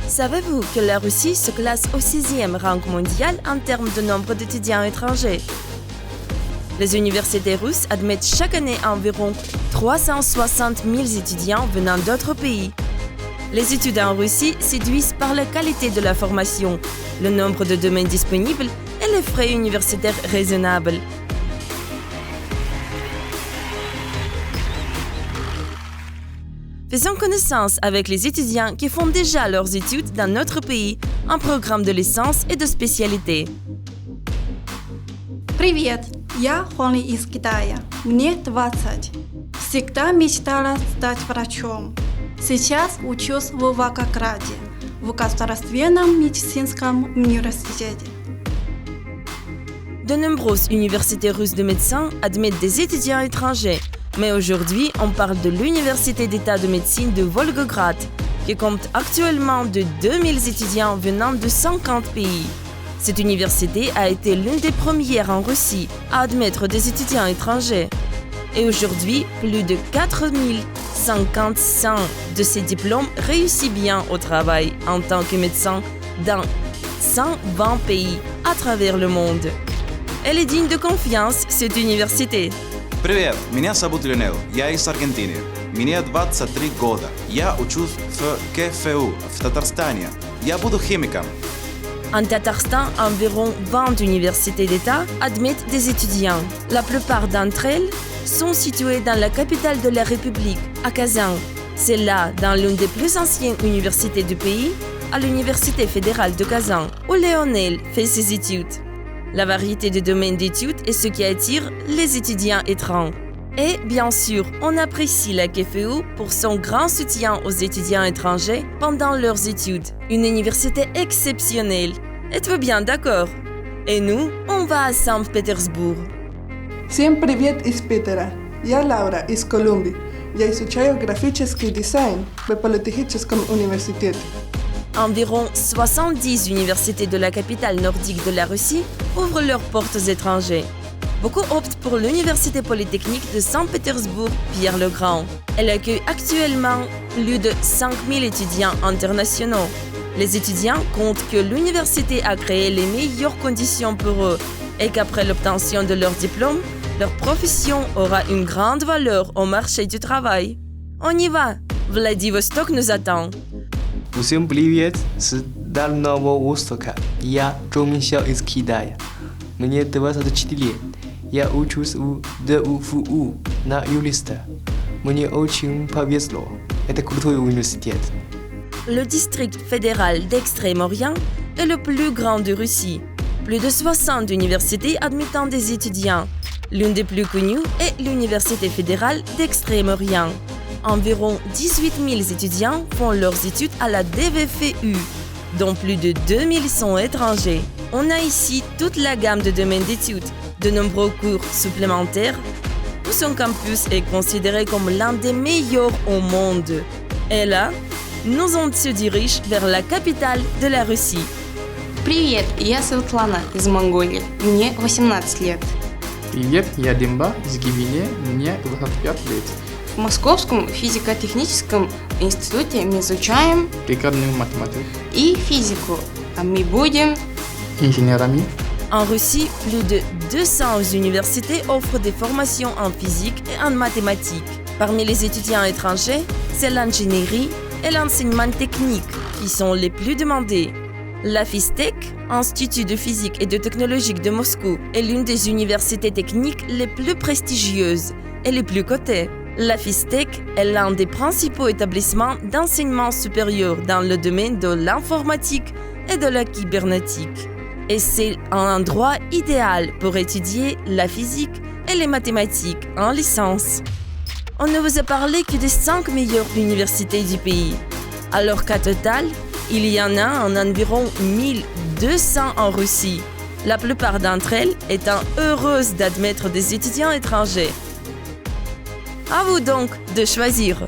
Savez-vous que la Russie se classe au 6e rang mondial en termes de nombre d'étudiants étrangers? Les universités russes admettent chaque année environ 360 000 étudiants venant d'autres pays. Les études en Russie séduisent par la qualité de la formation, le nombre de domaines disponibles et les frais universitaires raisonnables. Faisons connaissance avec les étudiants qui font déjà leurs études dans notre pays en programme de licence et de spécialité. Привет, я Хуанли из Китая. Мне 20. Всегда мечтала стать врачом. Сейчас учусь в Волгограде, в Государственном médecинском университете. De nombreuses universités russes de médecins admettent des étudiants étrangers. Mais aujourd'hui, on parle de l'Université d'État de médecine de Volgograd, qui compte actuellement de 2000 étudiants venant de 50 pays. Cette université a été l'une des premières en Russie à admettre des étudiants étrangers. Et aujourd'hui, plus de 4055 de ces diplômes réussissent bien au travail en tant que médecin dans 120 pays à travers le monde. Elle est digne de confiance, cette université. Привет, меня зовут Леонел, я из Аргентины. Мне 23 года. Я учусь в КФУ в Татарстане. Я буду химиком. En Tatarstan, environ 20 universités d'État admettent des étudiants. La plupart d'entre elles sont situées dans la capitale de la République, à Kazan. C'est là, dans l'une des plus anciennes universités du pays, à l'Université fédérale de Kazan, où Lionel fait ses études. La variété de domaines d'études est ce qui attire les étudiants étrangers. Et bien sûr, on apprécie la KFU pour son grand soutien aux étudiants étrangers pendant leurs études. Une université exceptionnelle. Êtes-vous bien d'accord? Et nous, on va à Saint-Pétersbourg. Всем привет из Питера. Я Лаура из Колумбии. Я изучаю графический дизайн в Политехническом университете. Environ 70 universités de la capitale nordique de la Russie ouvrent leurs portes aux étrangers. Beaucoup optent pour l'Université polytechnique de Saint-Pétersbourg Pierre-le-Grand. Elle accueille actuellement plus de 5000 étudiants internationaux. Les étudiants comptent que l'université a créé les meilleures conditions pour eux et qu'après l'obtention de leur diplôme, leur profession aura une grande valeur au marché du travail. On y va! Vladivostok nous attend. Всем привет с Дальнего Востока. Я Чжоуминxiao из Китая. Мне 24 лет. Я учусь в ДУФУ на юриста. Мне очень повезло. Это крутой университет. Le district fédéral d'Extrême-Orient est le plus grand de Russie. Plus de 60 universités admettant des étudiants. L'une des plus connues est l'Université fédérale d'Extrême-Orient. Environ 18 000 étudiants font leurs études à la DVFU, dont plus de 2000 sont étrangers. On a ici toute la gamme de domaines d'études, de nombreux cours supplémentaires. Tout son campus est considéré comme l'un des meilleurs au monde. Et là, nous on se dirige vers la capitale de la Russie. Привет, я Светлана из Монголии. Мне 18 лет. Привет, я Демба из Гибели, мне 25 лет. В Московском физико-техническом институте мы изучаем Прикладную математику. и физику, а мы будем Инженерами. En Russie, plus de 200 universités offrent des formations en physique et en mathématiques. Parmi les étudiants étrangers, c'est l'ingénierie et l'enseignement technique qui sont les plus demandés. La FISTEC, Institut de physique et de technologie de Moscou, est l'une des universités techniques les plus prestigieuses et les plus cotées. La FISTEC est l'un des principaux établissements d'enseignement supérieur dans le domaine de l'informatique et de la cybernétique. Et c'est un endroit idéal pour étudier la physique et les mathématiques en licence. On ne vous a parlé que des 5 meilleures universités du pays, alors qu'à total, il y en a environ 1200 en Russie, la plupart d'entre elles étant heureuses d'admettre des étudiants étrangers. À vous donc de choisir.